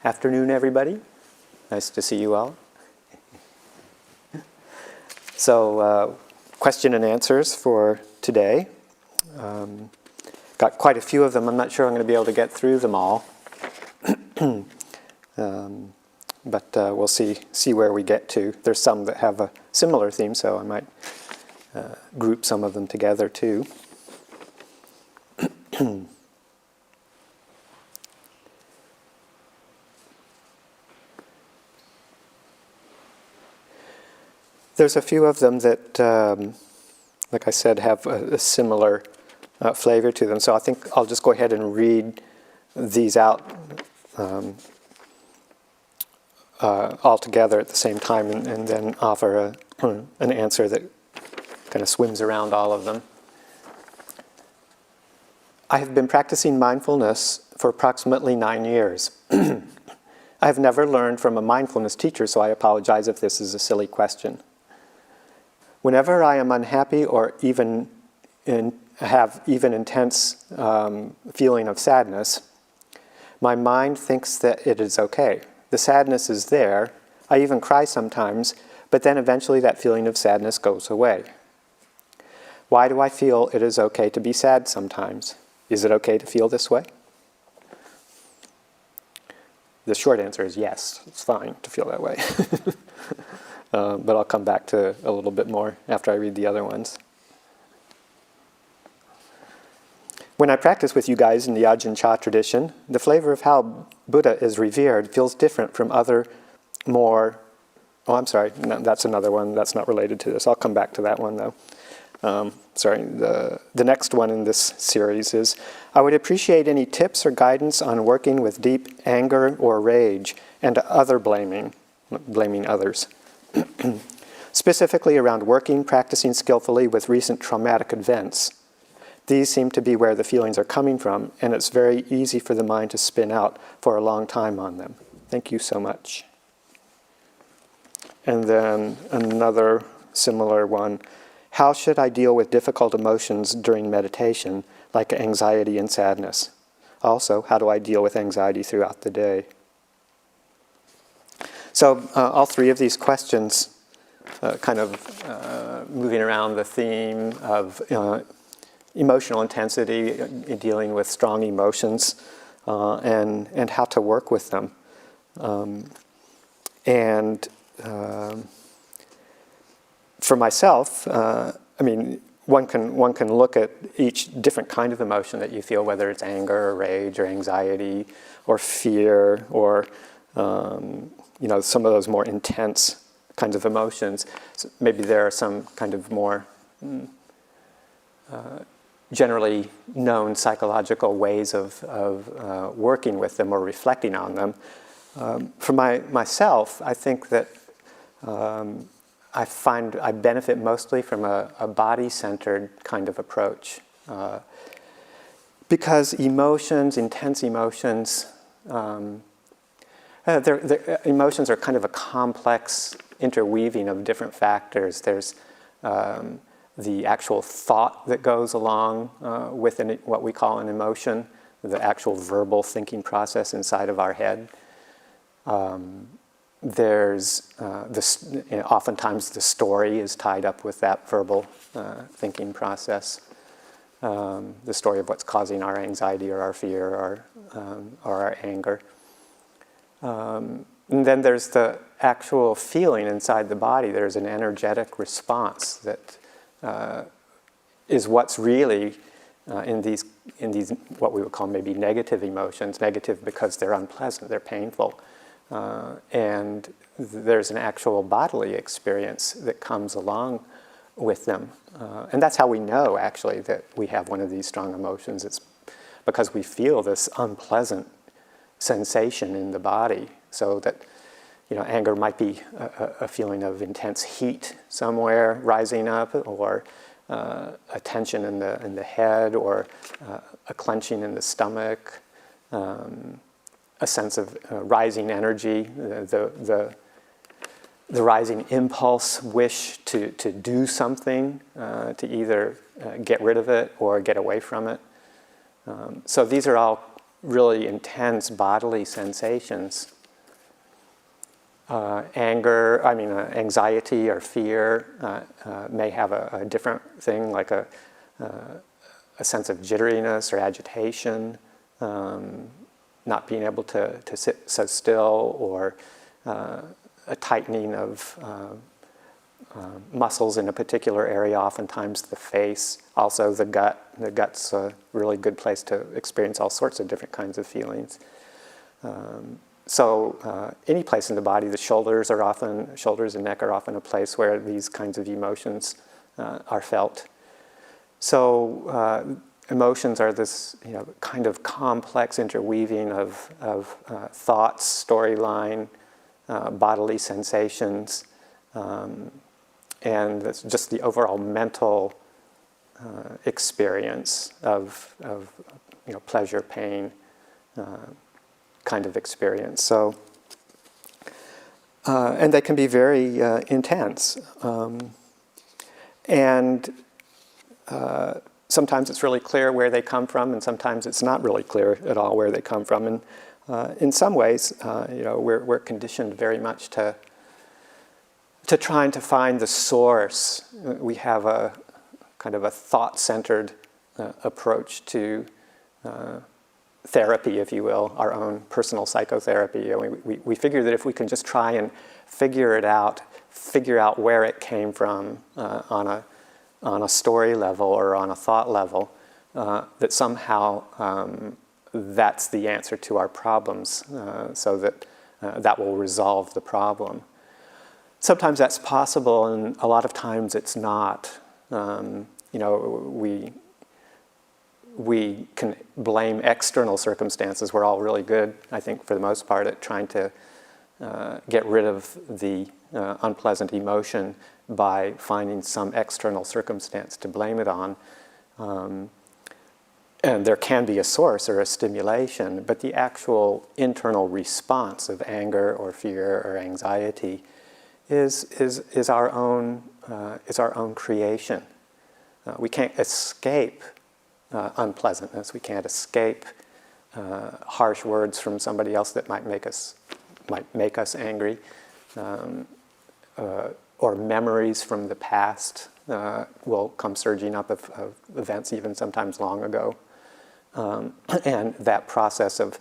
Afternoon, everybody. Nice to see you all. So, question and answers for today. Got quite a few of them. I'm not sure I'm going to be able to get through them all. But we'll see where we get to. There's some that have a similar theme, so I might group some of them together too. There's a few of them that, like I said, have a similar flavor to them. So I think I'll just go ahead and read these out all together at the same time and then offer an answer that kind of swims around all of them. I have been practicing mindfulness for approximately 9 years. I have never learned from a mindfulness teacher, so I apologize if this is a silly question. Whenever I am unhappy or even have intense feeling of sadness, my mind thinks that it is okay. The sadness is there. I even cry sometimes, but then eventually that feeling of sadness goes away. Why do I feel it is okay to be sad sometimes? Is it okay to feel this way? The short answer is yes, it's fine to feel that way. But I'll come back to a little bit more after I read the other ones. When I practice with you guys in the Ajahn Chah tradition, the flavor of how Buddha is revered feels different from other more... Oh, I'm sorry, no, that's another one. That's not related to this. I'll come back to that one, though. The next one in this series is, I would appreciate any tips or guidance on working with deep anger or rage and other blaming others. Specifically around practicing skillfully with recent traumatic events. These seem to be where the feelings are coming from, and it's very easy for the mind to spin out for a long time on them. Thank you so much. And then another similar one. How should I deal with difficult emotions during meditation, like anxiety and sadness? Also, how do I deal with anxiety throughout the day? So all three of these questions kind of moving around the theme of emotional intensity, dealing with strong emotions, and how to work with them. For myself, one can look at each different kind of emotion that you feel, whether it's anger or rage or anxiety or fear or some of those more intense kinds of emotions. So maybe there are some kind of more generally known psychological ways of working with them or reflecting on them. For myself, I think that I find I benefit mostly from a body-centered kind of approach. Because emotions, intense emotions, emotions are kind of a complex interweaving of different factors. There's the actual thought that goes along with what we call an emotion, the actual verbal thinking process inside of our head. There's oftentimes the story is tied up with that verbal thinking process. The story of what's causing our anxiety or our fear or our anger. And then there's the actual feeling inside the body. There's an energetic response that is what's really in these what we would call maybe negative emotions. Negative because they're unpleasant, they're painful. And there's an actual bodily experience that comes along with them. And that's how we know, actually, that we have one of these strong emotions. It's because we feel this unpleasant sensation in the body. So that, anger might be a feeling of intense heat somewhere rising up, or a tension in the head, or a clenching in the stomach, a sense of rising energy, the rising impulse, wish to do something, to either get rid of it or get away from it. So these are all really intense bodily sensations. Anxiety or fear may have a different thing, like a sense of jitteriness or agitation, not being able to sit so still, or a tightening of muscles in a particular area, oftentimes the face, also the gut. The gut's a really good place to experience all sorts of different kinds of feelings. So any place in the body, the shoulders and neck are often a place where these kinds of emotions are felt. So emotions are this kind of complex interweaving of thoughts, storyline, bodily sensations, and it's just the overall mental experience of pleasure, pain, kind of experience. So, and they can be very intense, and sometimes it's really clear where they come from, and sometimes it's not really clear at all where they come from. And in some ways, we're conditioned very much to trying to find the source. We have a kind of a thought-centered approach to therapy, if you will, our own personal psychotherapy. We figure that if we can just try and figure out where it came from on a story level or on a thought level, that somehow that's the answer to our problems, so that that will resolve the problem. Sometimes that's possible, and a lot of times it's not. We can blame external circumstances. We're all really good, I think, for the most part, at trying to get rid of the unpleasant emotion by finding some external circumstance to blame it on. And there can be a source or a stimulation, but the actual internal response of anger or fear or anxiety is our own creation. We can't escape unpleasantness. We can't escape harsh words from somebody else that might make us angry, or memories from the past will come surging up of events even sometimes long ago, and that process of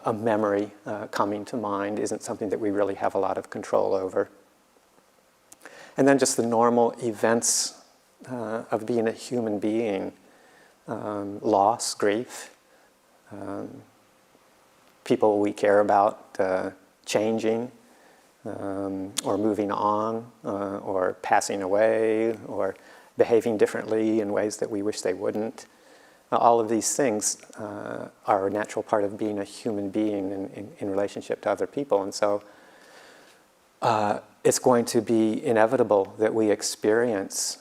a memory coming to mind isn't something that we really have a lot of control over. And then just the normal events of being a human being. Loss, grief, people we care about changing, or moving on, or passing away, or behaving differently in ways that we wish they wouldn't. All of these things are a natural part of being a human being in relationship to other people. And so it's going to be inevitable that we experience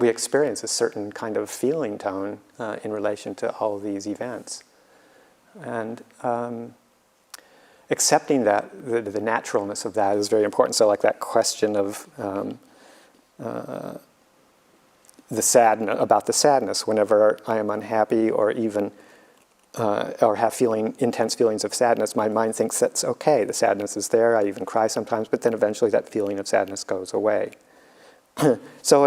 a certain kind of feeling tone in relation to all these events. And accepting that, the naturalness of that is very important. So like that question of about the sadness, whenever I am unhappy or even or have intense feelings of sadness, my mind thinks that's okay. The sadness is there, I even cry sometimes, but then eventually that feeling of sadness goes away. So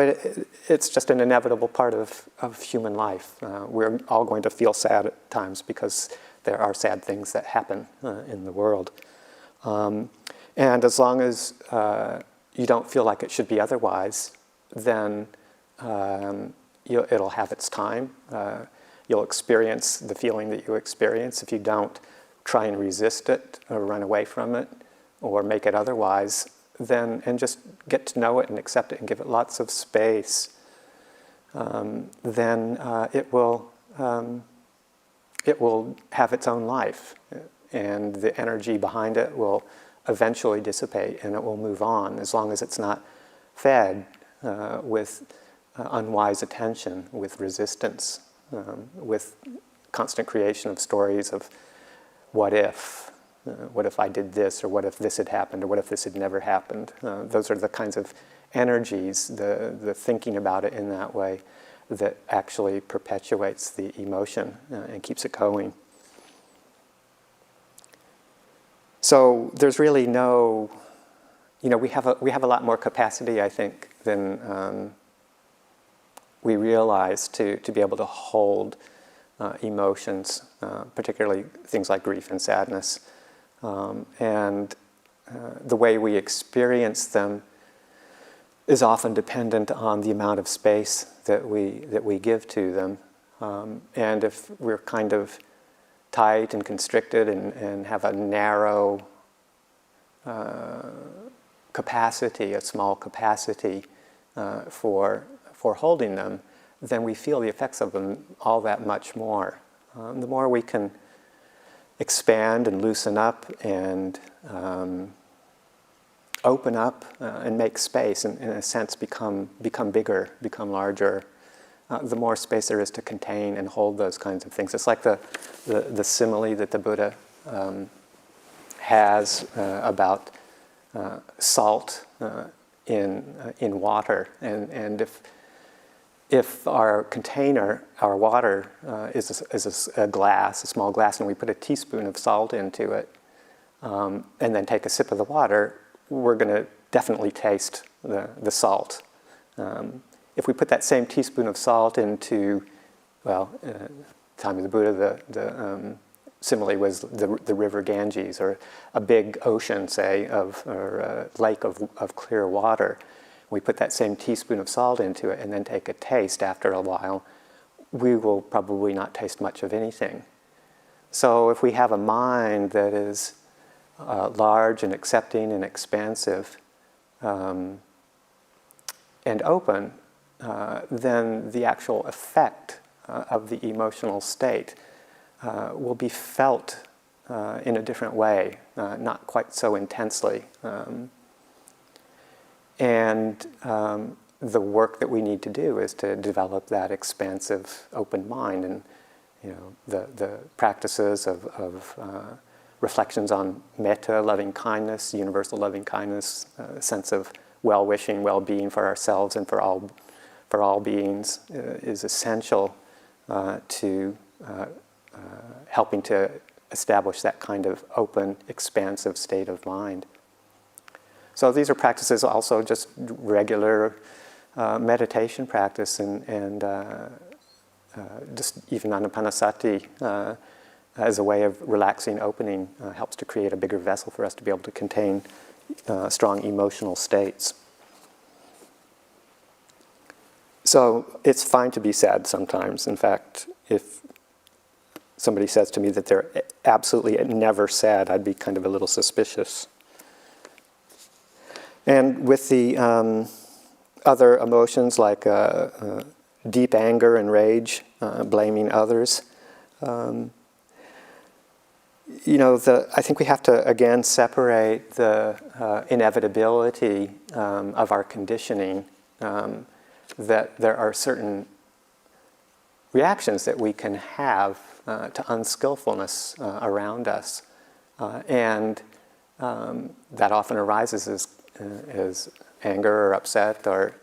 it's just an inevitable part of human life. We're all going to feel sad at times because there are sad things that happen in the world. And as long as you don't feel like it should be otherwise, then it'll have its time. You'll experience the feeling that you experience. If you don't try and resist it or run away from it or make it otherwise, and just get to know it and accept it and give it lots of space, then it will have its own life, and the energy behind it will eventually dissipate, and it will move on, as long as it's not fed with unwise attention, with resistance, with constant creation of stories of what if I did this, or what if this had happened, or what if this had never happened. Those are the kinds of energies, the thinking about it in that way, that actually perpetuates the emotion and keeps it going. So there's really no, we have a lot more capacity, I think, than we realize to be able to hold emotions, particularly things like grief and sadness. And the way we experience them is often dependent on the amount of space that we give to them. And if we're kind of tight and constricted and have a narrow capacity, a small capacity for holding them, then we feel the effects of them all that much more. The more we can expand and loosen up and open up and make space, and in a sense become bigger, become larger, the more space there is to contain and hold those kinds of things. It's like the simile that the Buddha has about salt in water, and if our container, our water, is a glass, a small glass, and we put a teaspoon of salt into it, and then take a sip of the water, we're going to definitely taste the salt. If we put that same teaspoon of salt into, time of the Buddha, the simile was the river Ganges, or a big ocean, say, or a lake of clear water. We put that same teaspoon of salt into it and then take a taste after a while, we will probably not taste much of anything. So if we have a mind that is large and accepting and expansive and open, then the actual effect of the emotional state will be felt in a different way, not quite so intensely. And the work that we need to do is to develop that expansive, open mind, and the practices of reflections on metta, loving kindness, universal loving kindness, sense of well-wishing, well-being for ourselves and for all beings is essential to helping to establish that kind of open, expansive state of mind. So these are practices also just regular meditation practice and just even anapanasati as a way of relaxing, opening, helps to create a bigger vessel for us to be able to contain strong emotional states. So it's fine to be sad sometimes. In fact, if somebody says to me that they're absolutely never sad, I'd be kind of a little suspicious. And with the other emotions like deep anger and rage, blaming others, I think we have to again separate the inevitability of our conditioning, that there are certain reactions that we can have to unskillfulness around us, and that often arises as anger or upset, or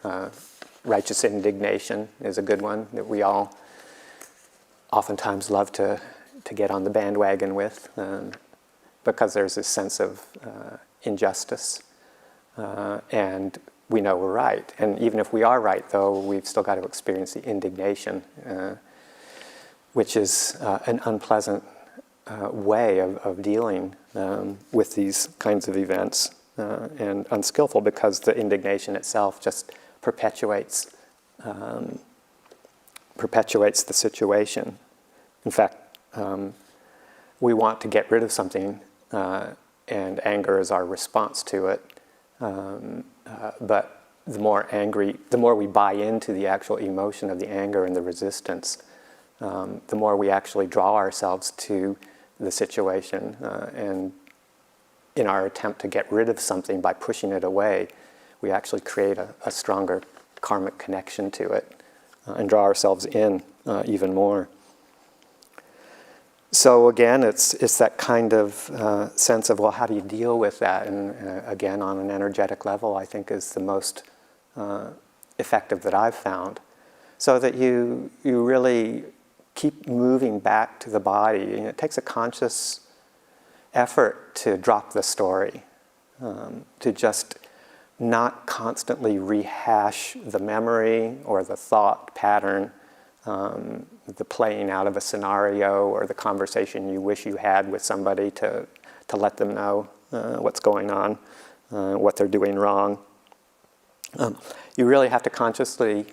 righteous indignation is a good one that we all oftentimes love to get on the bandwagon with, because there's this sense of injustice, and we know we're right. And even if we are right, though, we've still got to experience the indignation, which is an unpleasant way of dealing with these kinds of events, and unskillful, because the indignation itself just perpetuates the situation. In fact, we want to get rid of something, and anger is our response to it. But the more we buy into the actual emotion of the anger and the resistance, the more we actually draw ourselves to the situation, and in our attempt to get rid of something by pushing it away, we actually create a stronger karmic connection to it, and draw ourselves in even more. So again, it's that kind of sense of, well, how do you deal with that? And again, on an energetic level, I think is the most effective that I've found. so that you really keep moving back to the body. And it takes a conscious effort to drop the story, to just not constantly rehash the memory or the thought pattern, the playing out of a scenario or the conversation you wish you had with somebody to let them know what's going on, what they're doing wrong. You really have to consciously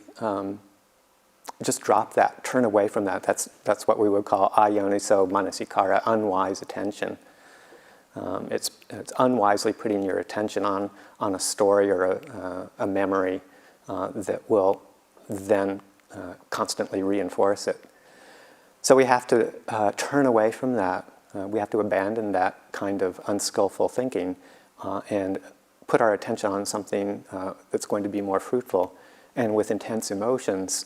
just drop that, turn away from that. That's what we would call ayoniso manasikara, unwise attention. It's unwisely putting your attention on a story or a memory that will then constantly reinforce it. So we have to turn away from that. We have to abandon that kind of unskillful thinking and put our attention on something that's going to be more fruitful. And with intense emotions,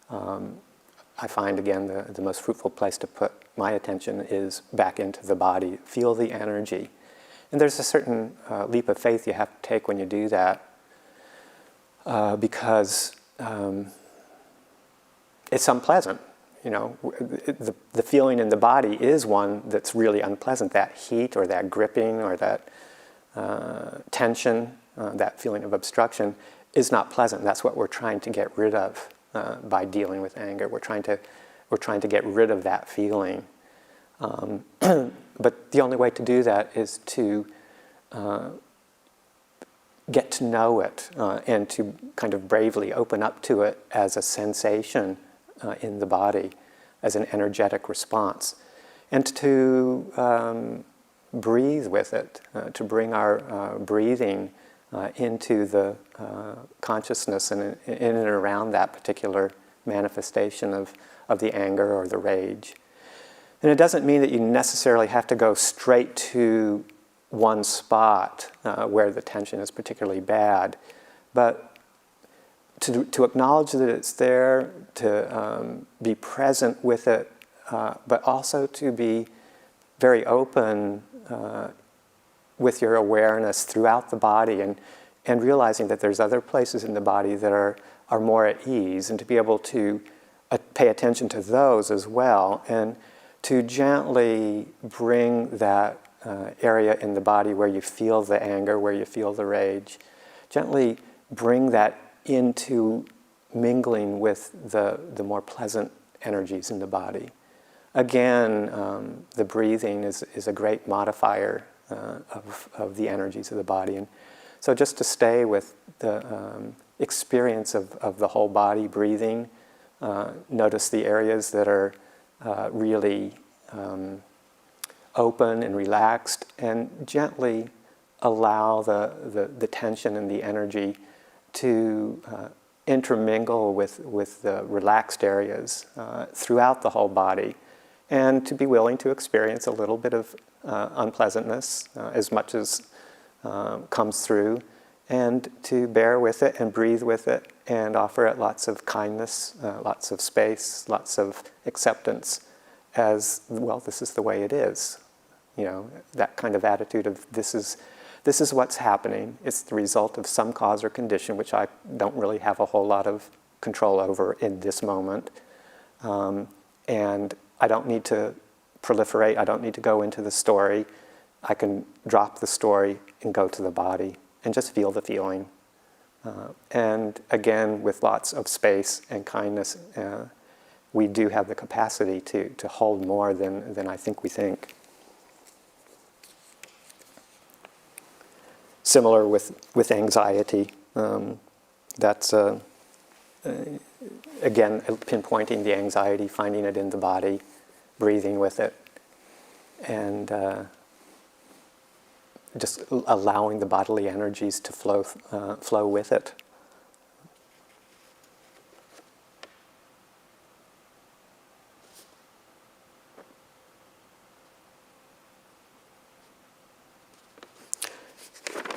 I find, again, the most fruitful place to put my attention is back into the body. Feel the energy. And there's a certain leap of faith you have to take when you do that, because it's unpleasant. You know, the feeling in the body is one that's really unpleasant. That heat or that gripping or that tension, that feeling of obstruction is not pleasant. That's what we're trying to get rid of by dealing with anger. We're trying to get rid of that feeling. But the only way to do that is to get to know it and to kind of bravely open up to it as a sensation in the body, as an energetic response, and to breathe with it, to bring our breathing into the consciousness and in and around that particular manifestation of the anger or the rage. And it doesn't mean that you necessarily have to go straight to one spot where the tension is particularly bad, but to acknowledge that it's there, to be present with it, but also to be very open with your awareness throughout the body, and realizing that there's other places in the body that are more at ease, and to be able to pay attention to those as well, and to gently bring that area in the body where you feel the anger, where you feel the rage, gently bring that into mingling with the more pleasant energies in the body. Again, the breathing is a great modifier of the energies of the body. And so just to stay with the experience of the whole body breathing, notice the areas that are really open and relaxed, and gently allow the tension and the energy to intermingle with the relaxed areas throughout the whole body, and to be willing to experience a little bit of unpleasantness as much as comes through, and to bear with it and breathe with it and offer it lots of kindness, lots of space, lots of acceptance as, well, this is the way it is. You know, that kind of attitude of this is what's happening. It's the result of some cause or condition which I don't really have a whole lot of control over in this moment. And I don't need to proliferate. I don't need to go into the story. I can drop the story and go to the body and just feel the feeling. And again, with lots of space and kindness, we do have the capacity to hold more than I think we think. Similar with anxiety. That's, again, pinpointing the anxiety, finding it in the body, breathing with it, and just allowing the bodily energies to flow with it.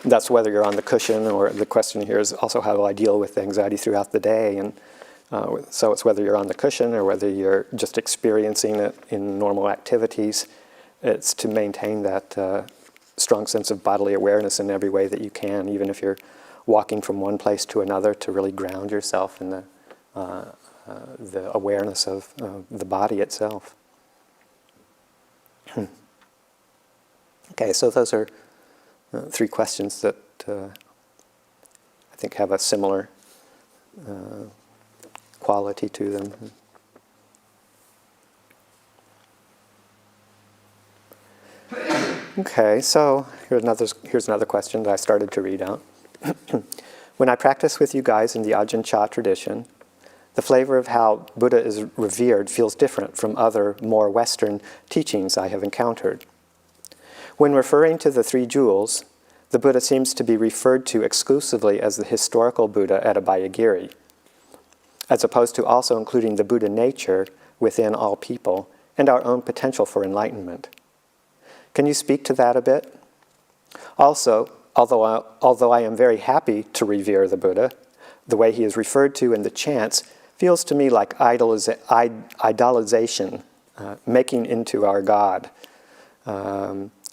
That's whether you're on the cushion, or the question here is also how do I deal with anxiety throughout the day. And so it's whether you're on the cushion or whether you're just experiencing it in normal activities. It's to maintain that strong sense of bodily awareness in every way that you can, even if you're walking from one place to another, to really ground yourself in the the awareness of the body itself. Okay, so those are three questions that I think have a similar quality to them. Okay, so here's another question that I started to read out. When I practice with you guys in the Ajahn Chah tradition, the flavor of how Buddha is revered feels different from other, more Western teachings I have encountered. When referring to the three jewels, the Buddha seems to be referred to exclusively as the historical Buddha at Abhayagiri, as opposed to also including the Buddha nature within all people and our own potential for enlightenment. Can you speak to that a bit? Also, although I am very happy to revere the Buddha, the way he is referred to in the chants feels to me like idolization, making into our God.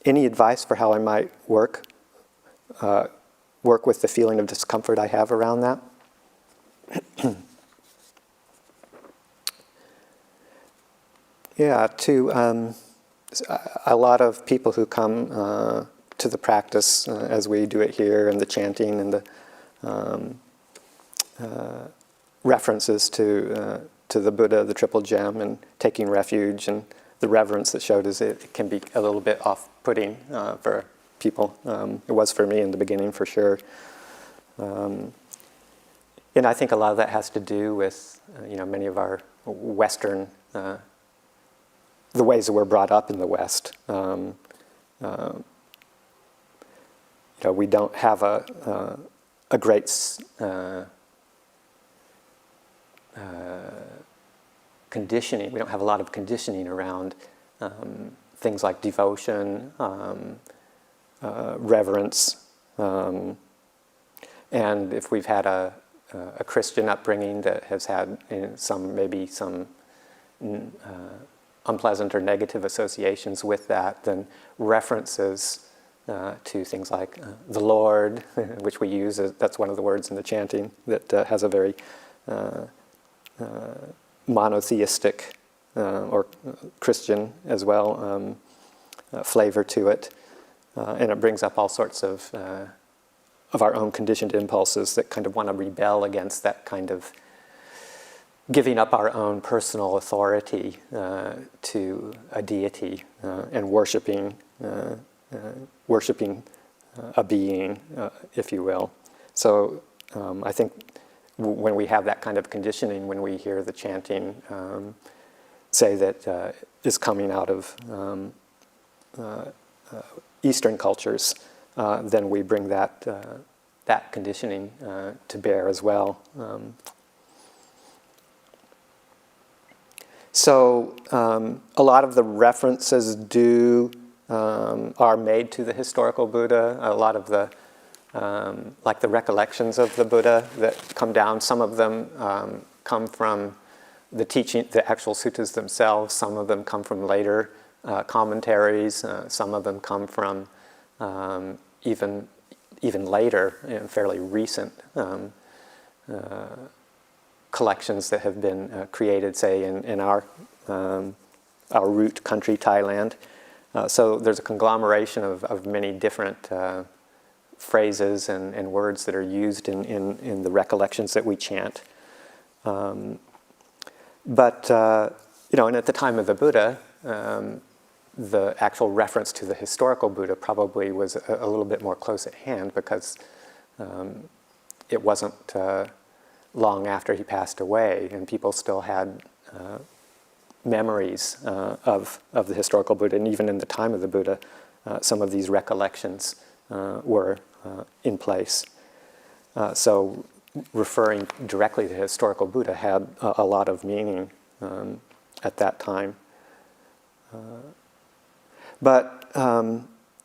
Any advice for how I might work with the feeling of discomfort I have around that? Yeah, to a lot of people who come to the practice as we do it here, and the chanting and the references to the Buddha, the Triple Gem, and taking refuge, and the reverence that showed us, it can be a little bit off-putting for people. It was for me in the beginning, for sure. And I think a lot of that has to do with many of our Western, the ways that we're brought up in the West. We don't have a great conditioning. We don't have a lot of conditioning around things like devotion, reverence, and if we've had a Christian upbringing that has had maybe some unpleasant or negative associations with that, then references to things like the Lord, which we use, that's one of the words in the chanting that has a very monotheistic or Christian as well flavor to it, and it brings up all sorts of our own conditioned impulses that kind of want to rebel against that kind of giving up our own personal authority to a deity and worshiping a being, if you will. So I think when we have that kind of conditioning, when we hear the chanting say that is coming out of Eastern cultures, then we bring that conditioning to bear as well. So a lot of the references are made to the historical Buddha. A lot of the like the recollections of the Buddha that come down, some of them come from the teaching, the actual suttas themselves. Some of them come from later commentaries. Some of them come from even later, fairly recent collections that have been created, say, in our root country, Thailand. So there's a conglomeration of many different phrases and words that are used in the recollections that we chant. And at the time of the Buddha, the actual reference to the historical Buddha probably was a little bit more close at hand, because it wasn't long after he passed away, and people still had memories of the historical Buddha. And even in the time of the Buddha, some of these recollections were in place. So referring directly to the historical Buddha had a lot of meaning at that time. But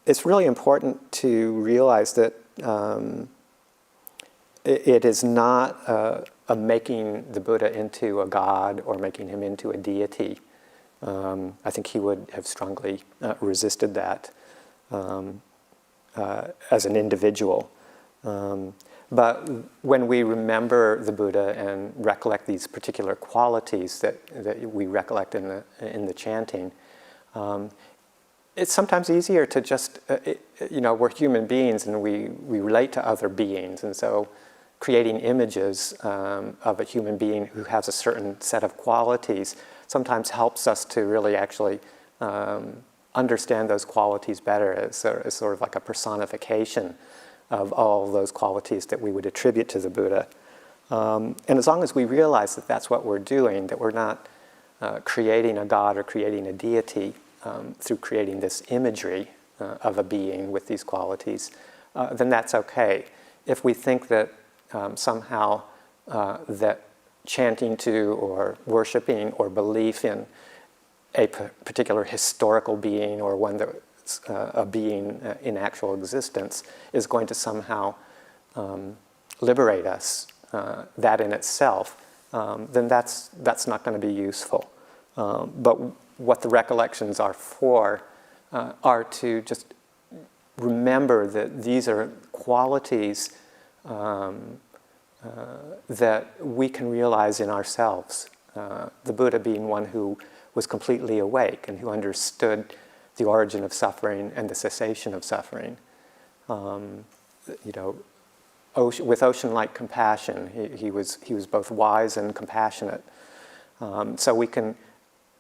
it's really important to realize that it is not a making the Buddha into a god or making him into a deity. I think he would have strongly resisted that as an individual. But when we remember the Buddha and recollect these particular qualities that we recollect in the chanting, it's sometimes easier to just, we're human beings and we relate to other beings, and so creating images of a human being who has a certain set of qualities sometimes helps us to really actually understand those qualities better as sort of like a personification of all those qualities that we would attribute to the Buddha. And as long as we realize that that's what we're doing, that we're not creating a god or creating a deity through creating this imagery of a being with these qualities, then that's okay. If we think that somehow that chanting to or worshiping or belief in a particular historical being or one that's a being in actual existence is going to somehow liberate us, that in itself, then that's not going to be useful. But what the recollections are for are to just remember that these are qualities that we can realize in ourselves. The Buddha being one who was completely awake and who understood the origin of suffering and the cessation of suffering. With ocean-like compassion, he was both wise and compassionate. So we can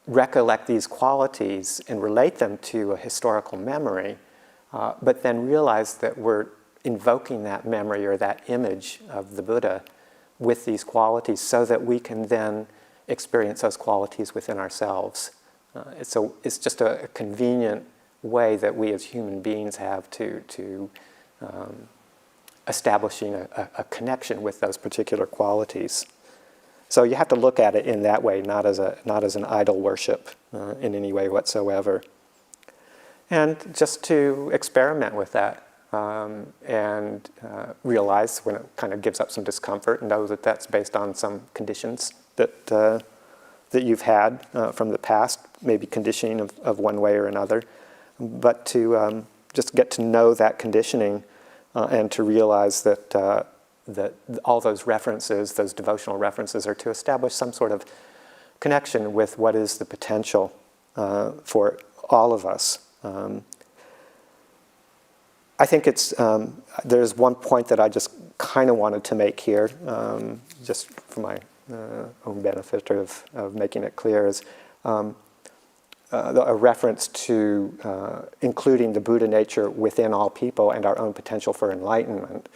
recollect these qualities and relate them to a historical memory, but then realize that we're invoking that memory or that image of the Buddha with these qualities so that we can then experience those qualities within ourselves. It's just a convenient way that we as human beings have to establishing a connection with those particular qualities. So you have to look at it in that way, not as an idol worship in any way whatsoever. And just to experiment with that and realize when it kind of gives up some discomfort and know that that's based on some conditions that you've had from the past, maybe conditioning of one way or another, but to just get to know that conditioning and to realize that all those references, those devotional references, are to establish some sort of connection with what is the potential for all of us. I think there's one point that I just kind of wanted to make here, just for my own benefit of making it clear, is a reference to including the Buddha nature within all people and our own potential for enlightenment.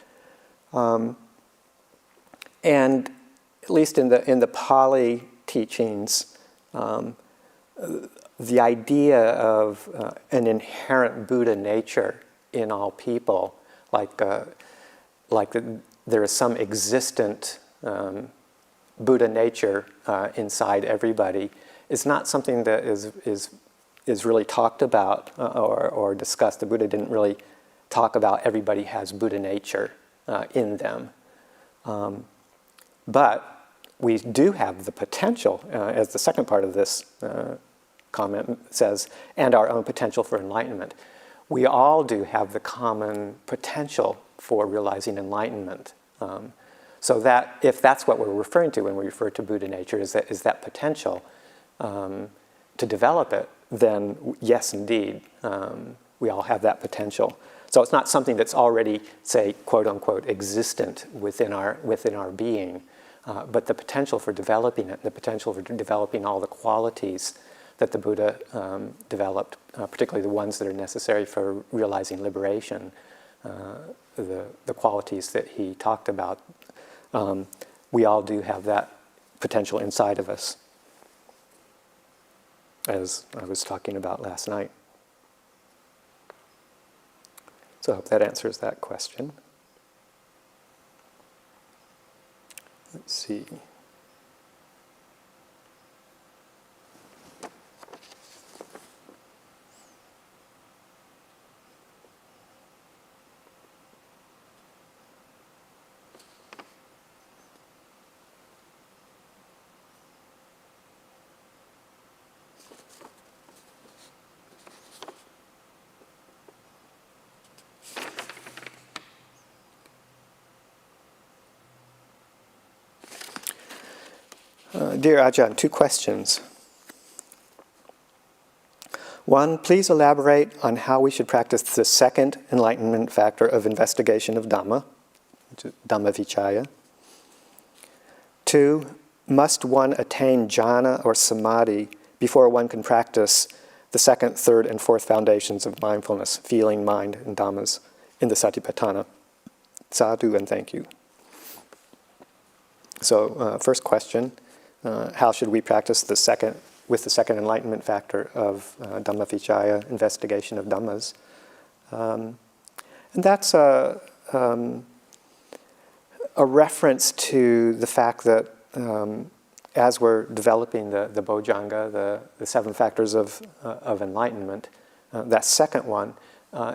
And at least in the Pali teachings, the idea of an inherent Buddha nature in all people, like there is some existent Buddha nature inside everybody, is not something that is really talked about or discussed. The Buddha didn't really talk about everybody has Buddha nature in them. But we do have the potential, as the second part of this comment says, and our own potential for enlightenment. We all do have the common potential for realizing enlightenment. So that, if that's what we're referring to when we refer to Buddha nature, is that potential to develop it, then yes, indeed, we all have that potential. So it's not something that's already, say, quote unquote, existent within our being, but the potential for developing it, the potential for developing all the qualities that the Buddha developed, particularly the ones that are necessary for realizing liberation, the qualities that he talked about, we all do have that potential inside of us, as I was talking about last night. So I hope that answers that question. Let's see. Dear Ajahn, 2 questions. 1, please elaborate on how we should practice the second enlightenment factor of investigation of Dhamma, which is Dhamma Vichaya. 2, must one attain jhana or samadhi before one can practice the second, third, and fourth foundations of mindfulness, feeling, mind, and dhammas in the Satipatthana? Sadhu and thank you. So, first question, how should we practice the second enlightenment factor of Dhamma Vichaya, investigation of Dhammas? And that's a reference to the fact that as we're developing the Bojjhanga, the 7 factors of enlightenment, that second one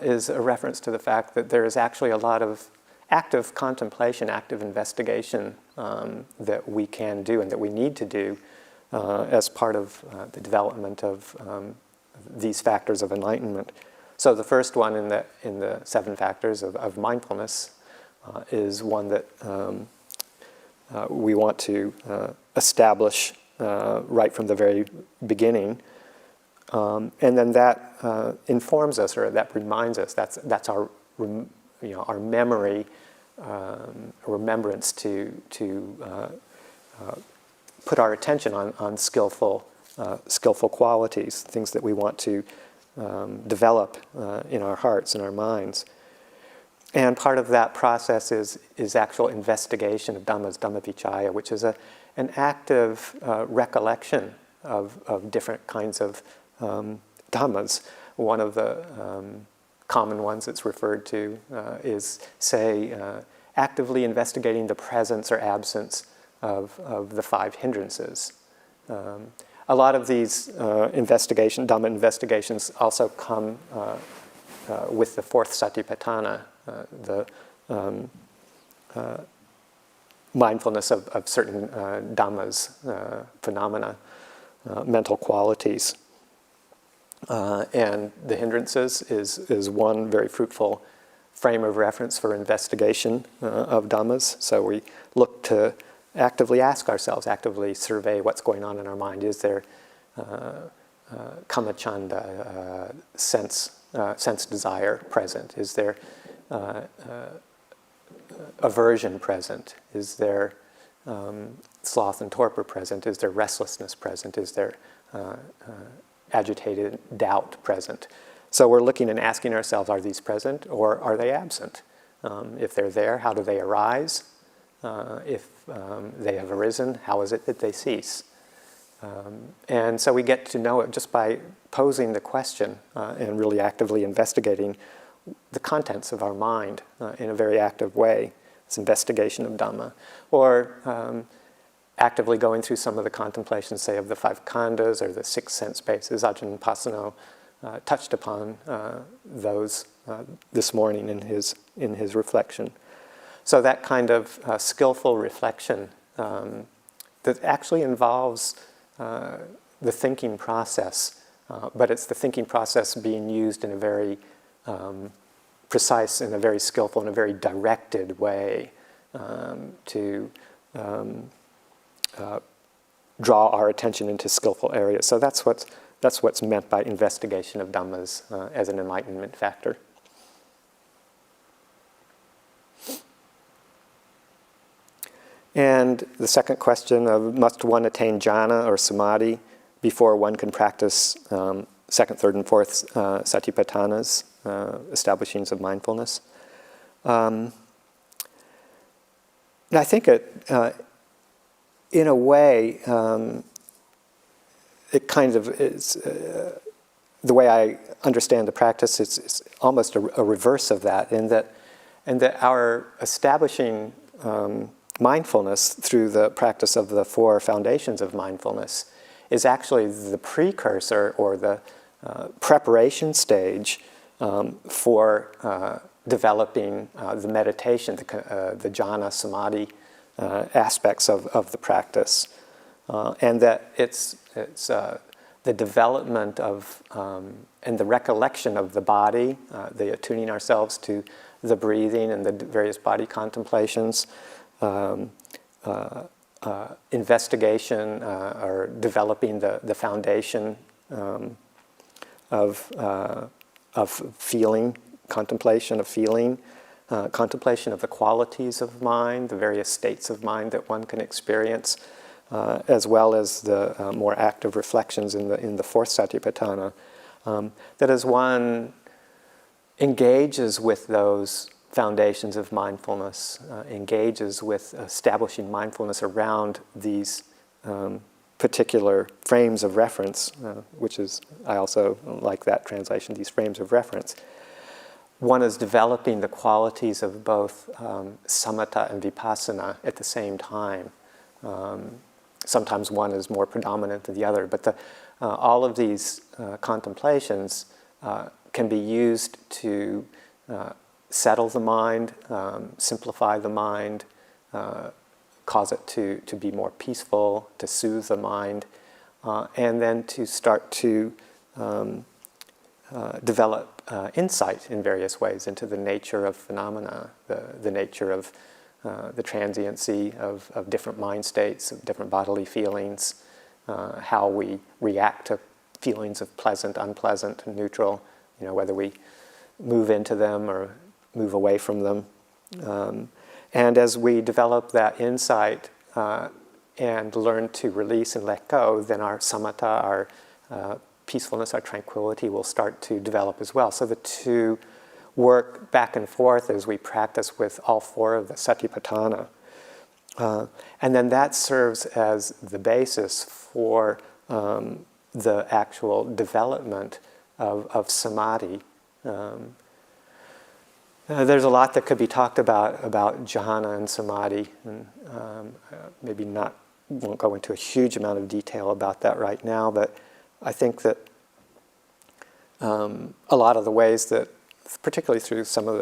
is a reference to the fact that there is actually a lot of active contemplation, active investigation that we can do and that we need to do as part of the development of these factors of enlightenment. So the first one in the 7 factors of mindfulness is one that we want to establish right from the very beginning, and then that informs us, or that reminds us. That's our our memory, remembrance to put our attention on skillful qualities, things that we want to develop in our hearts and our minds. And part of that process is actual investigation of Dhammas, Dhamma Vichaya, which is an active recollection of different kinds of Dhammas. One of the common ones that's referred to is, say, actively investigating the presence or absence of the 5 hindrances. A lot of these Dhamma investigations also come with the 4th Satipatthana, the mindfulness of certain Dhammas, phenomena, mental qualities. And the hindrances is one very fruitful frame of reference for investigation of Dhammas. So we look to actively ask ourselves, actively survey what's going on in our mind. Is there kamachanda, sense desire present? Is there aversion present? Is there sloth and torpor present? Is there restlessness present? Is there agitated doubt present? So we're looking and asking ourselves, are these present or are they absent? If they're there, how do they arise? If they have arisen, how is it that they cease? And so we get to know it just by posing the question and really actively investigating the contents of our mind in a very active way. It's investigation of Dhamma. Or actively going through some of the contemplations, say, of the 5 khandhas or the 6 sense bases. Ajahn Pasano touched upon those this morning in his reflection. So that kind of skillful reflection that actually involves the thinking process, but it's the thinking process being used in a very precise, in a very skillful, in a very directed way to draw our attention into skillful areas. So that's what's meant by investigation of Dhammas as an enlightenment factor. And the second question of must one attain jhana or samadhi before one can practice second, third, and fourth satipatthanas, establishings of mindfulness? And I think in a way, it kind of is, the way I understand the practice, it's almost a reverse of that, in that our establishing mindfulness through the practice of the 4 foundations of mindfulness is actually the precursor or the preparation stage for developing the meditation, the jhana, samadhi aspects of the practice. And that it's the development of and the recollection of the body, the attuning ourselves to the breathing and the various body contemplations, investigation or developing the foundation of feeling, contemplation of feeling, contemplation of the qualities of mind, the various states of mind that one can experience, as well as the more active reflections in the fourth satipatthana. That as one engages with those foundations of mindfulness, engages with establishing mindfulness around these particular frames of reference, which is, I also like that translation, these frames of reference. One is developing the qualities of both samatha and vipassana at the same time. Sometimes one is more predominant than the other, but all of these contemplations can be used to settle the mind, simplify the mind, cause it to be more peaceful, to soothe the mind, and then to start to develop insight in various ways into the nature of phenomena, the nature of the transiency of different mind states, of different bodily feelings, how we react to feelings of pleasant, unpleasant, neutral, whether we move into them or move away from them. And as we develop that insight and learn to release and let go, then our samatha, our peacefulness, our tranquility will start to develop as well. So the two work back and forth as we practice with all four of the satipatthana. And then that serves as the basis for the actual development of samadhi. There's a lot that could be talked about jhana and samadhi, and maybe won't go into a huge amount of detail about that right now, but I think that a lot of the ways that, particularly through some of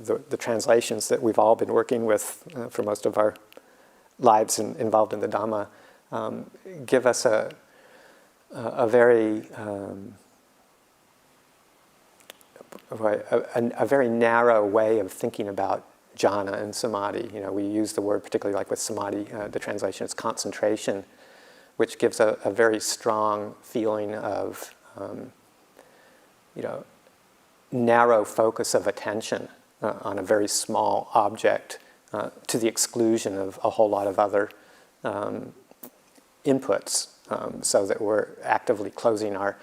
the translations that we've all been working with for most of our lives involved in the Dhamma, give us a very a very narrow way of thinking about jhana and samadhi. We use the word, particularly like with samadhi, the translation is concentration, which gives a very strong feeling of, narrow focus of attention on a very small object to the exclusion of a whole lot of other inputs, so that we're actively closing our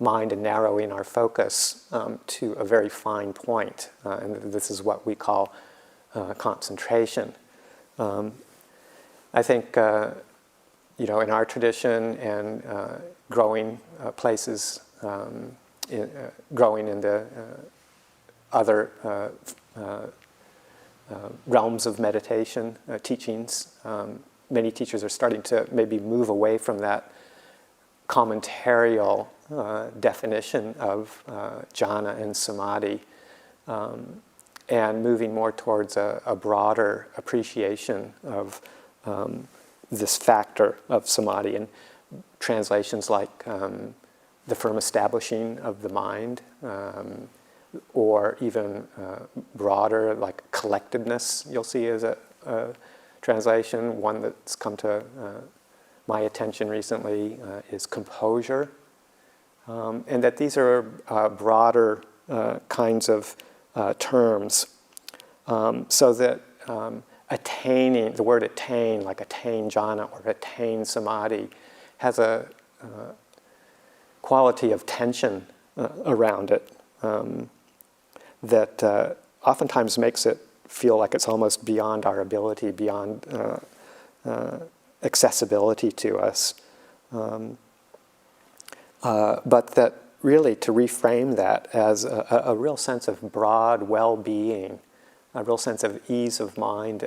mind and narrowing our focus to a very fine point. And this is what we call concentration. I think, in our tradition and growing places, growing in the other realms of meditation, teachings, many teachers are starting to maybe move away from that commentarial definition of jhana and samadhi, and moving more towards a broader appreciation of this factor of samadhi, and translations like the firm establishing of the mind, or even broader, like collectedness, you'll see as a translation. One that's come to my attention recently is composure, and that these are broader kinds of terms, so that attaining, the word attain, like attain jhana or attain samadhi, has a quality of tension around it that oftentimes makes it feel like it's almost beyond our ability, beyond accessibility to us. But that really to reframe that as a real sense of broad well-being, a real sense of ease of mind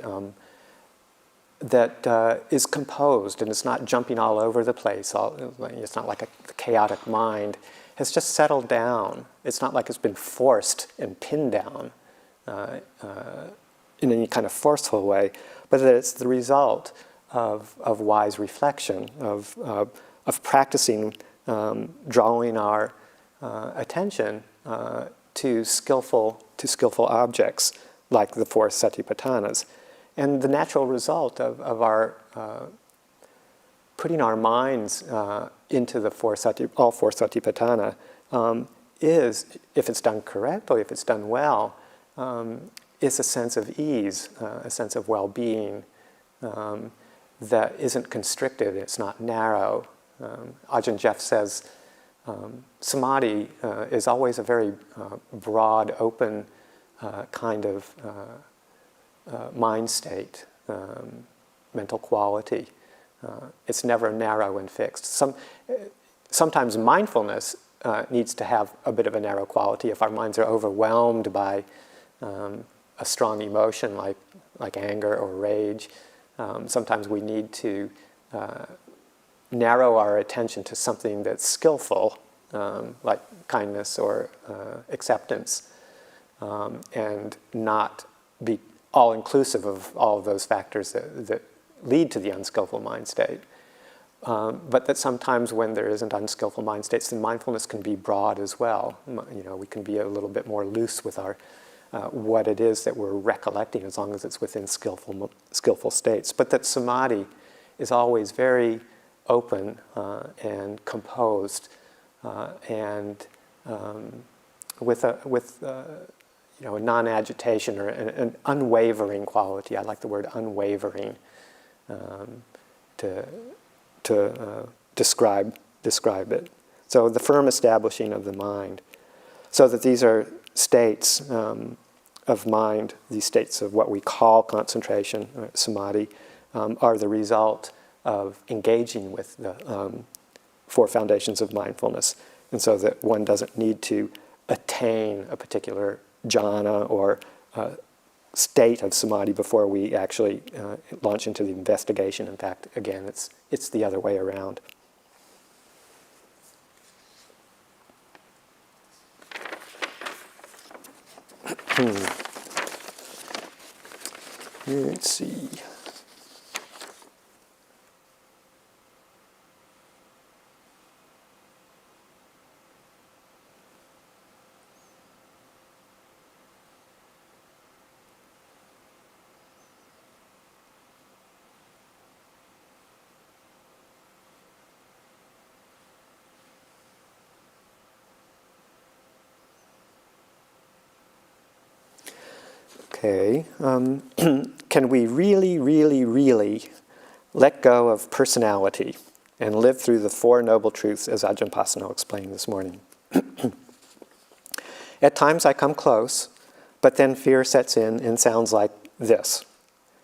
that is composed and is not jumping all over the place. It's not like a chaotic mind. It's just settled down. It's not like it's been forced and pinned down in any kind of forceful way, but that it's the result of wise reflection, of practicing, drawing our attention to skillful objects like the four satipatthanas. And the natural result of our putting our minds into the all four satipatthana is, if it's done correctly, if it's done well, is a sense of ease, a sense of well-being that isn't constricted, it's not narrow. Ajahn Jeff says samadhi is always a very broad, open kind of mind state, mental quality. It's never narrow and fixed. Sometimes mindfulness needs to have a bit of a narrow quality. If our minds are overwhelmed by a strong emotion like anger or rage, sometimes we need to narrow our attention to something that's skillful, like kindness or acceptance, and not be all-inclusive of all of those factors that lead to the unskillful mind state. But that sometimes when there isn't unskillful mind states, then mindfulness can be broad as well. We can be a little bit more loose with our what it is that we're recollecting, as long as it's within skillful states. But that samadhi is always very open and composed, and with a non-agitation or an unwavering quality. I like the word unwavering to describe it. So the firm establishing of the mind, so that these are states of mind, these states of what we call concentration, or samadhi, are the result of engaging with the four foundations of mindfulness, and so that one doesn't need to attain a particular jhana or state of samadhi before we actually launch into the investigation. In fact, again, it's the other way around. Let's see. Okay, can we really, really, really let go of personality and live through the Four Noble Truths as Ajahn Pasanno explained this morning? At times I come close, but then fear sets in and sounds like this.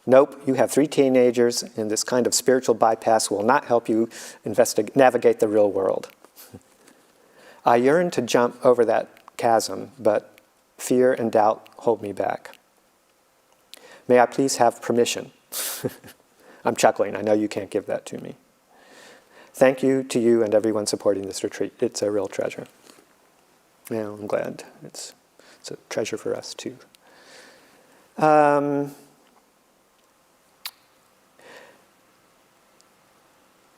Nope, you have 3 teenagers, and this kind of spiritual bypass will not help you navigate the real world. I yearn to jump over that chasm, but fear and doubt hold me back. May I please have permission? I'm chuckling. I know you can't give that to me. Thank you to you and everyone supporting this retreat. It's a real treasure. Yeah, I'm glad. It's a treasure for us too. I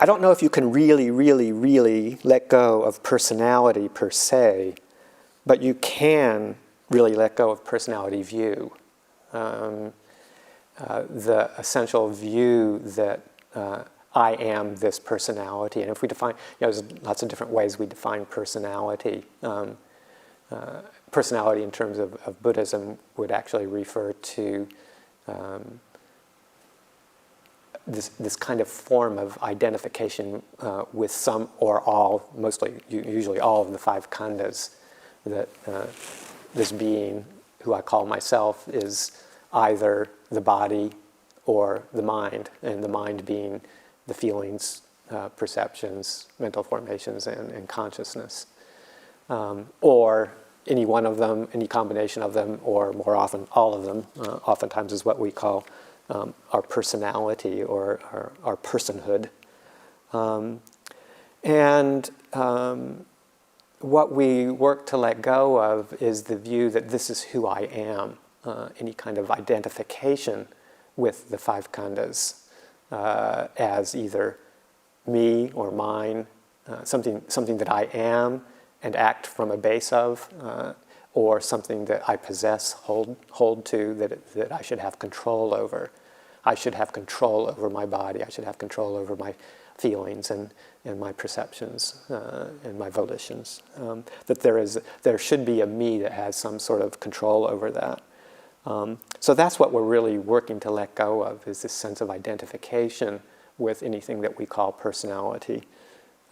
don't know if you can really, really, really let go of personality per se, but you can really let go of personality view. The essential view that I am this personality. And if we define, there's lots of different ways we define personality. Personality in terms of Buddhism would actually refer to this kind of form of identification with some or all, usually all of the 5 khandhas, that this being, who I call myself, is either the body or the mind, and the mind being the feelings, perceptions, mental formations, and consciousness. Or any one of them, any combination of them, or more often all of them, oftentimes is what we call our personality or our personhood. What we work to let go of is the view that this is who I am. Any kind of identification with the 5 khandhas as either me or mine, something that I am and act from a base of, or something that I possess, hold to, that I should have control over. I should have control over my body. I should have control over my feelings and my perceptions and my volitions. That there should be a me that has some sort of control over that. So that's what we're really working to let go of, is this sense of identification with anything that we call personality.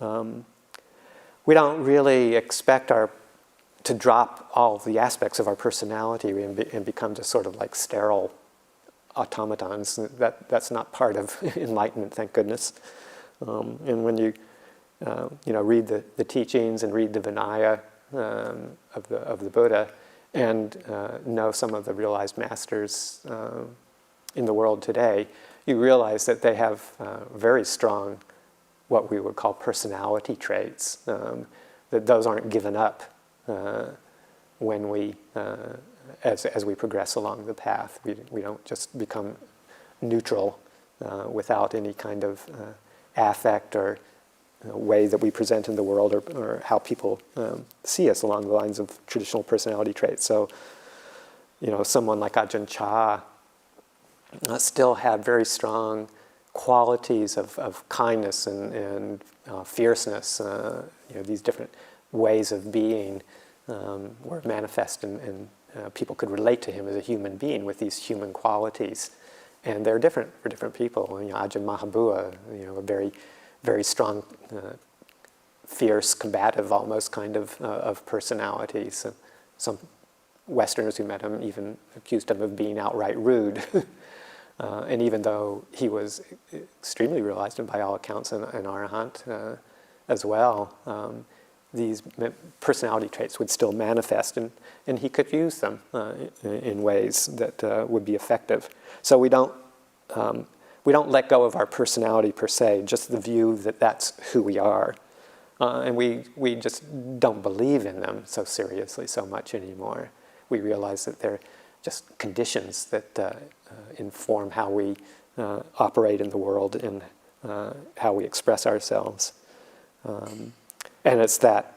We don't really expect to drop all of the aspects of our personality and become just sort of like sterile automatons. That's not part of enlightenment, thank goodness. And when you read the teachings and read the Vinaya of the Buddha, and know some of the realized masters in the world today, you realize that they have very strong, what we would call personality traits, that those aren't given up when we, as we progress along the path. We don't just become neutral without any kind of affect or way that we present in the world, or how people see us along the lines of traditional personality traits. So, someone like Ajahn Chah still had very strong qualities of kindness and fierceness. These different ways of being were manifest, and people could relate to him as a human being with these human qualities. And they're different for different people. Ajahn Mahabua, a very, very strong, fierce, combative, almost kind of personality. So some Westerners who met him even accused him of being outright rude. And even though he was extremely realized, and by all accounts an arahant as well, these personality traits would still manifest, and he could use them in ways that would be effective. So we don't let go of our personality per se, just the view that that's who we are. And we just don't believe in them so seriously so much anymore. We realize that they're just conditions that inform how we operate in the world and how we express ourselves. And it's that,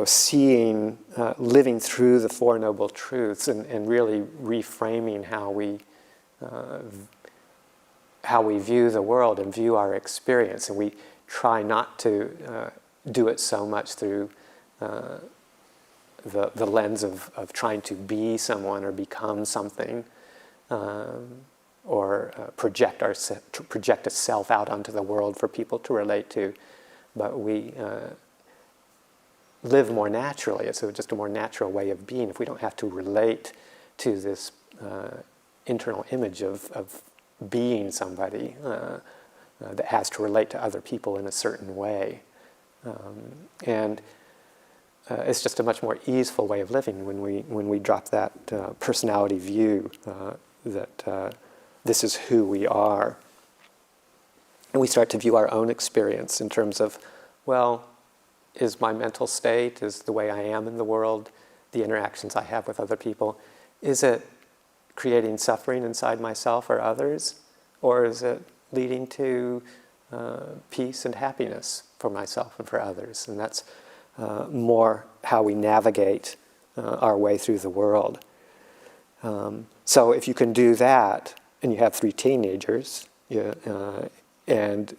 seeing, living through the Four Noble Truths and really reframing how we view the world and view our experience. And we try not to do it so much through the lens of trying to be someone or become something, or project a self out onto the world for people to relate to. But we live more naturally. It's just a more natural way of being if we don't have to relate to this internal image of being somebody that has to relate to other people in a certain way. And it's just a much more easeful way of living when we drop that personality view that this is who we are. And we start to view our own experience in terms of, well, is my mental state, is the way I am in the world, the interactions I have with other people, is it creating suffering inside myself or others? Or is it leading to peace and happiness for myself and for others? And that's more how we navigate our way through the world. So if you can do that, and you have 3 teenagers, and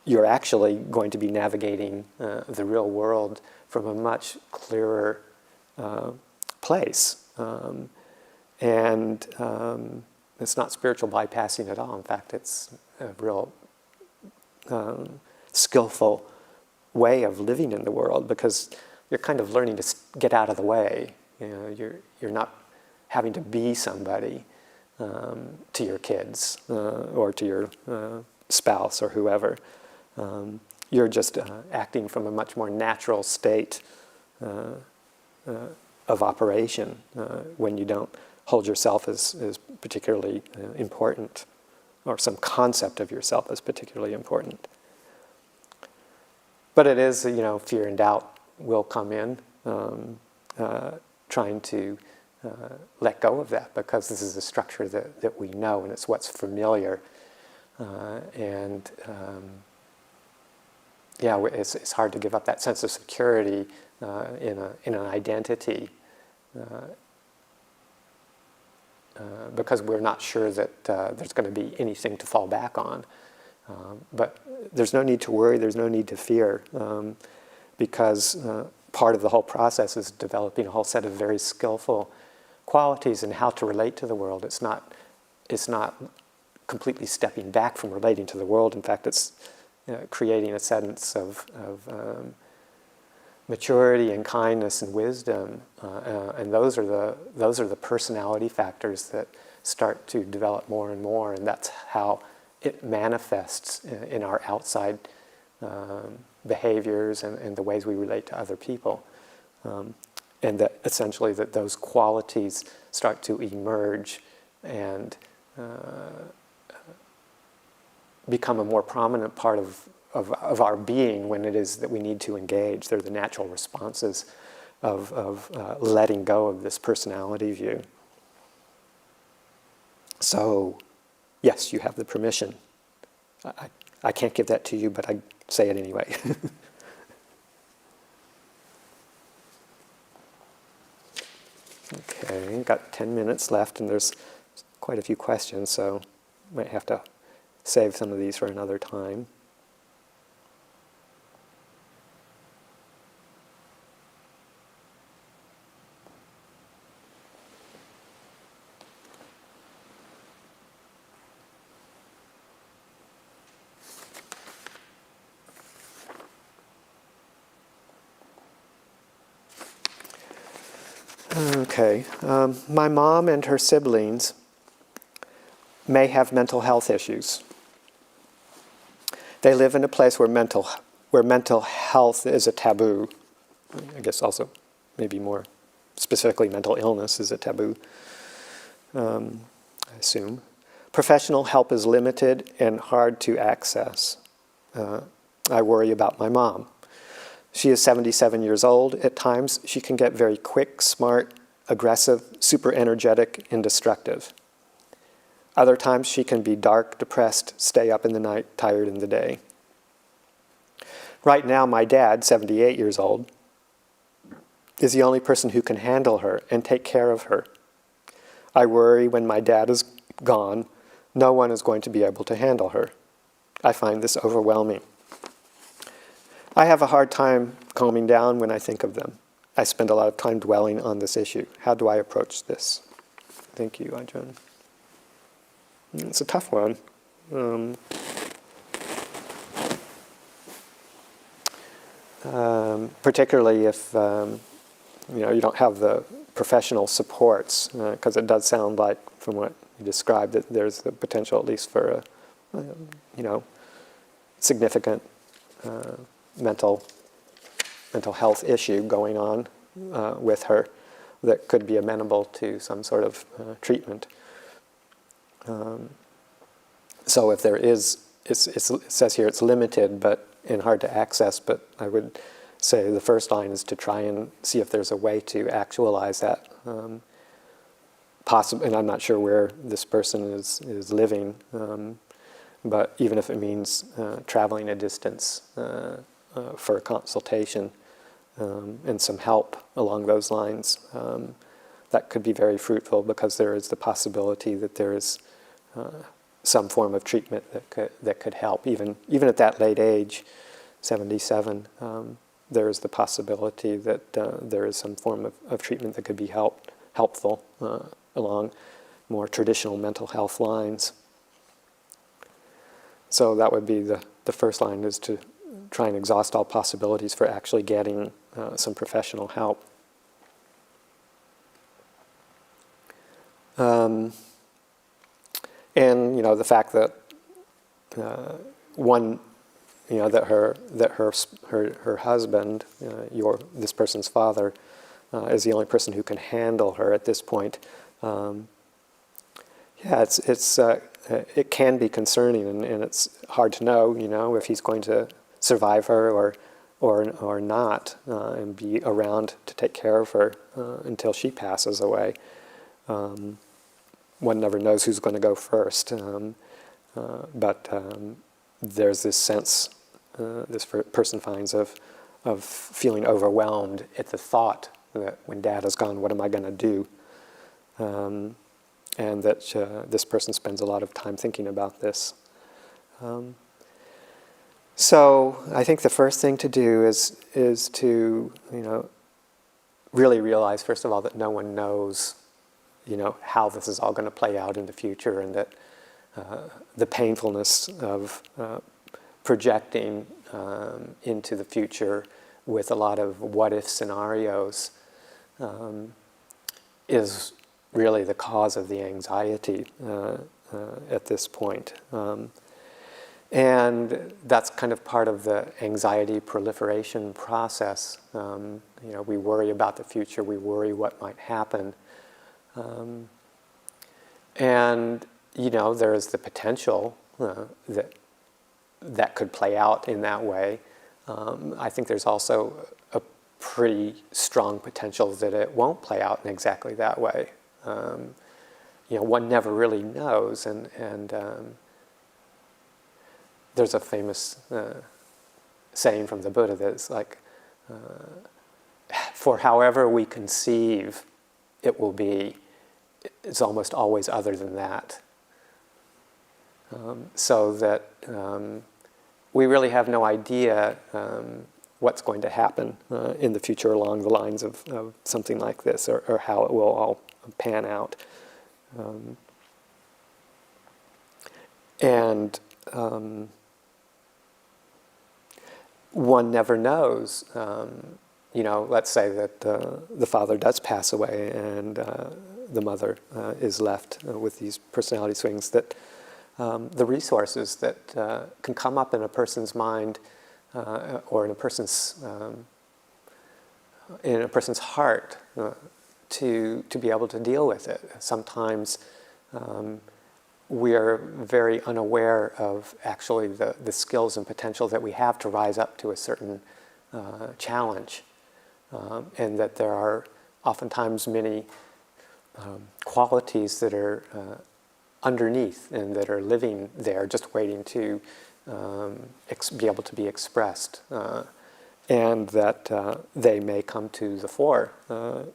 you're actually going to be navigating the real world from a much clearer place. And it's not spiritual bypassing at all. In fact, it's a real skillful way of living in the world, because you're kind of learning to get out of the way. You're not having to be somebody to your kids or to your spouse or whoever. You're just acting from a much more natural state of operation when you don't hold yourself as particularly important, or some concept of yourself as particularly important. But it is, fear and doubt will come in, trying to let go of that, because this is a structure that we know, and it's what's familiar. It's hard to give up that sense of security in an identity because we're not sure that there's going to be anything to fall back on. But there's no need to worry, there's no need to fear, because part of the whole process is developing a whole set of very skillful qualities in how to relate to the world. It's not completely stepping back from relating to the world. In fact, it's creating a sense of maturity and kindness and wisdom, and those are the personality factors that start to develop more and more, and that's how it manifests in our outside behaviors and the ways we relate to other people, and that essentially that those qualities start to emerge and become a more prominent part of our being when it is that we need to engage. They're the natural responses of letting go of this personality view. So, yes, you have the permission. I can't give that to you, but I say it anyway. Okay, got 10 minutes left, and there's quite a few questions, so might have to save some of these for another time. Okay, my mom and her siblings may have mental health issues. They live in a place where mental health is a taboo. I guess also maybe more specifically mental illness is a taboo, I assume. Professional help is limited and hard to access. I worry about my mom. She is 77 years old. At times, she can get very quick, smart, aggressive, super energetic, and destructive. Other times, she can be dark, depressed, stay up in the night, tired in the day. Right now, my dad, 78 years old, is the only person who can handle her and take care of her. I worry when my dad is gone, no one is going to be able to handle her. I find this overwhelming. I have a hard time calming down when I think of them. I spend a lot of time dwelling on this issue. How do I approach this? Thank you, Ajahn. It's a tough one. Particularly if you don't have the professional supports, because it does sound like, from what you described, that there's the potential, at least for a significant mental health issue going on with her that could be amenable to some sort of treatment. So if there is, it says here it's limited and hard to access, but I would say the first line is to try and see if there's a way to actualize that. And I'm not sure where this person is living, but even if it means traveling a distance for a consultation and some help along those lines, that could be very fruitful, because there is the possibility that there is some form of treatment that could help. Even at that late age, 77, there is the possibility that there is some form of treatment that could be helpful along more traditional mental health lines. So that would be the first line, is to try and exhaust all possibilities for actually getting some professional help. And the fact that her husband, this person's father, is the only person who can handle her at this point. It can be concerning, and it's hard to know, if he's going to survive her or not, and be around to take care of her until she passes away. One never knows who's going to go first, but there's this sense this person finds of feeling overwhelmed at the thought that when Dad is gone, what am I going to do? and that this person spends a lot of time thinking about this. So I think the first thing to do is to really realize, first of all, that no one knows how this is all going to play out in the future, and that the painfulness of projecting into the future with a lot of what-if scenarios is really the cause of the anxiety at this point. And that's kind of part of the anxiety proliferation process. We worry about the future, we worry what might happen. And there is the potential that could play out in that way. I think there's also a pretty strong potential that it won't play out in exactly that way. One never really knows, and there's a famous saying from the Buddha that's like, for however we conceive it will be, it's almost always other than that. So that we really have no idea what's going to happen in the future along the lines of something like this, or how it will all pan out. And one never knows. Let's say that the father does pass away and the mother is left with these personality swings, that the resources that can come up in a person's mind or in a person's heart to be able to deal with it. Sometimes we are very unaware of actually the skills and potential that we have to rise up to a certain challenge, and that there are oftentimes many qualities that are underneath and that are living there, just waiting to be able to be expressed, and that they may come to the fore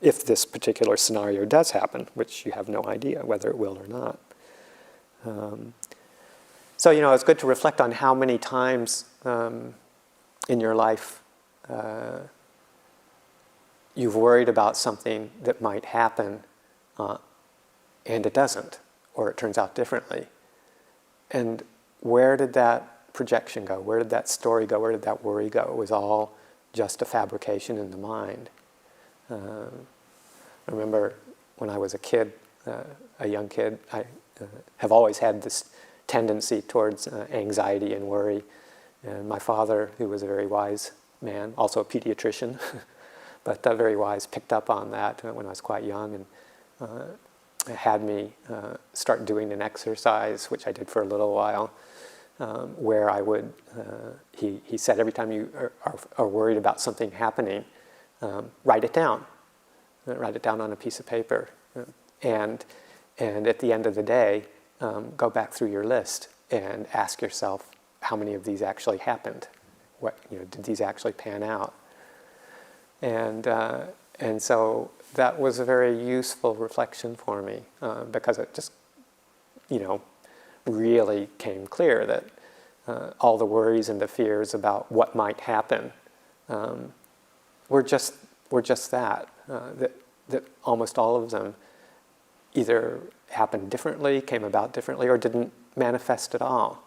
if this particular scenario does happen, which you have no idea whether it will or not. So it's good to reflect on how many times in your life you've worried about something that might happen and it doesn't, or it turns out differently. And where did that projection go? Where did that story go? Where did that worry go? It was all just a fabrication in the mind. I remember when I was a kid, a young kid, I have always had this tendency towards anxiety and worry. And my father, who was a very wise man, also a pediatrician, but very wise, picked up on that when I was quite young, and had me start doing an exercise, which I did for a little while, where I would, he said, every time you are worried about something happening, write it down. Write it down on a piece of paper. And at the end of the day, go back through your list and ask yourself how many of these actually happened. Did these actually pan out? And so that was a very useful reflection for me, because it just, really came clear that all the worries and the fears about what might happen were just that almost all of them either happened differently, came about differently, or didn't manifest at all.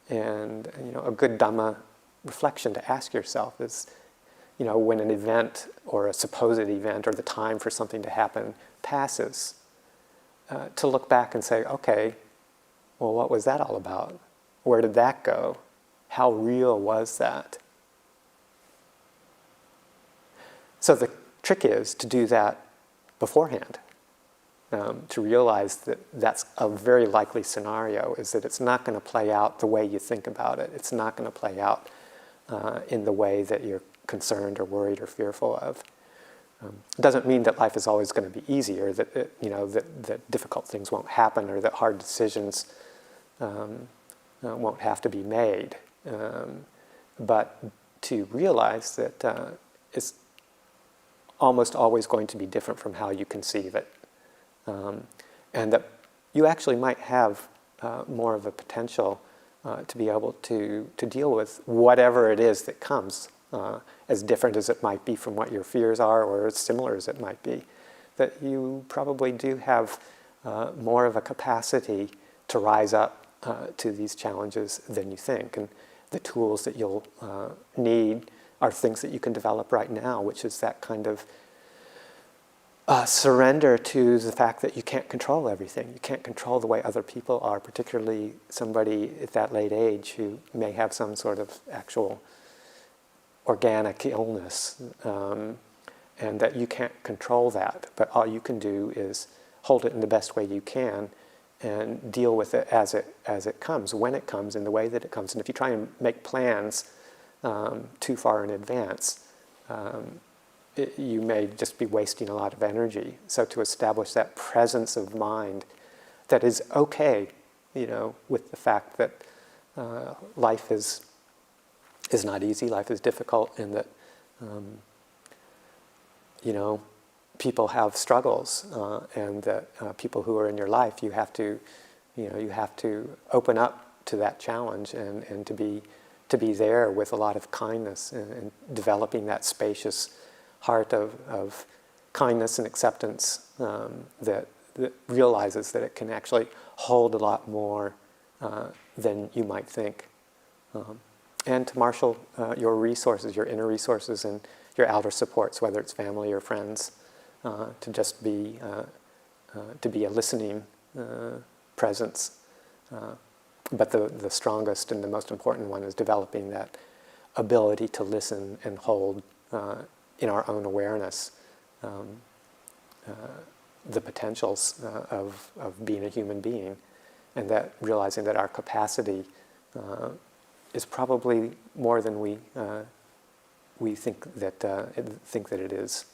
And a good Dhamma reflection to ask yourself is, when an event or a supposed event or the time for something to happen passes, to look back and say, okay, well, what was that all about? Where did that go? How real was that? So the trick is to do that beforehand, to realize that that's a very likely scenario, is that it's not going to play out the way you think about it. It's not going to play out in the way that you're concerned or worried or fearful of. It doesn't mean that life is always going to be easy, or that that difficult things won't happen, or that hard decisions won't have to be made. But to realize that it's almost always going to be different from how you conceive it. and that you actually might have more of a potential to be able to deal with whatever it is that comes, as different as it might be from what your fears are, or as similar as it might be. That you probably do have more of a capacity to rise up to these challenges than you think. And the tools that you'll need are things that you can develop right now, which is that kind of surrender to the fact that you can't control everything. You can't control the way other people are, particularly somebody at that late age who may have some sort of actual organic illness, and that you can't control that. But all you can do is hold it in the best way you can and deal with it as it comes, when it comes, in the way that it comes. And if you try and make plans too far in advance, you may just be wasting a lot of energy. So to establish that presence of mind that is okay, with the fact that life is not easy, life is difficult, and that people have struggles, and that people who are in your life, you have to open up to that challenge and to be there with a lot of kindness and developing that spacious heart of kindness and acceptance that realizes that it can actually hold a lot more than you might think. And to marshal your resources, your inner resources, and your outer supports, whether it's family or friends, to just be a listening presence. But the strongest and the most important one is developing that ability to listen and hold in our own awareness the potentials of being a human being, and that realizing that our capacity is probably more than we think that it is.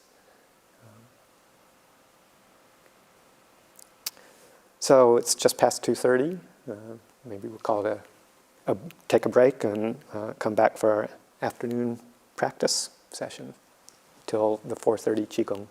So it's just past 2:30. Maybe we'll call it take a break and come back for our afternoon practice session till the 4:30 Chi Gong.